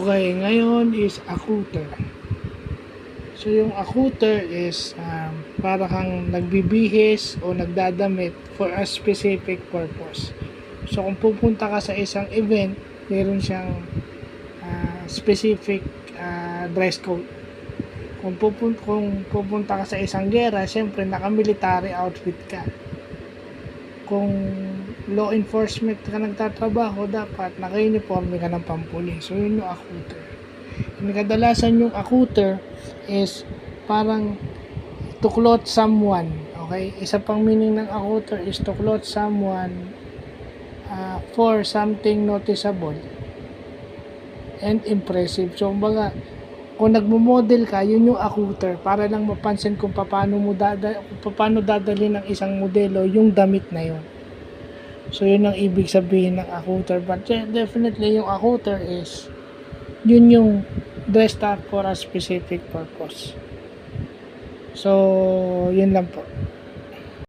Okay, ngayon is accouter. So yung accouter is para kang nagbibihis o nagdadamit for a specific purpose. So kung pupunta ka sa isang event, meron siyang specific dress code. Kung pupunta ka sa isang gera, syempre naka-military outfit ka. Kung law enforcement ka nagtatrabaho, dapat naka-uniforme ka ng pampulis. So yun yung accouter. Kadalasan yung accouter is parang to clothe someone. Okay? Isa pang meaning ng accouter is to clothe someone for something noticeable and impressive. So kumbaga, kung nagmo-model ka, yun yung accouter para lang mapansin kung paano dadalhin ng isang modelo yung damit na yun. So yun ang ibig sabihin ng accouter. But definitely yung accouter is yun yung dressed up for a specific purpose. So yun lang po.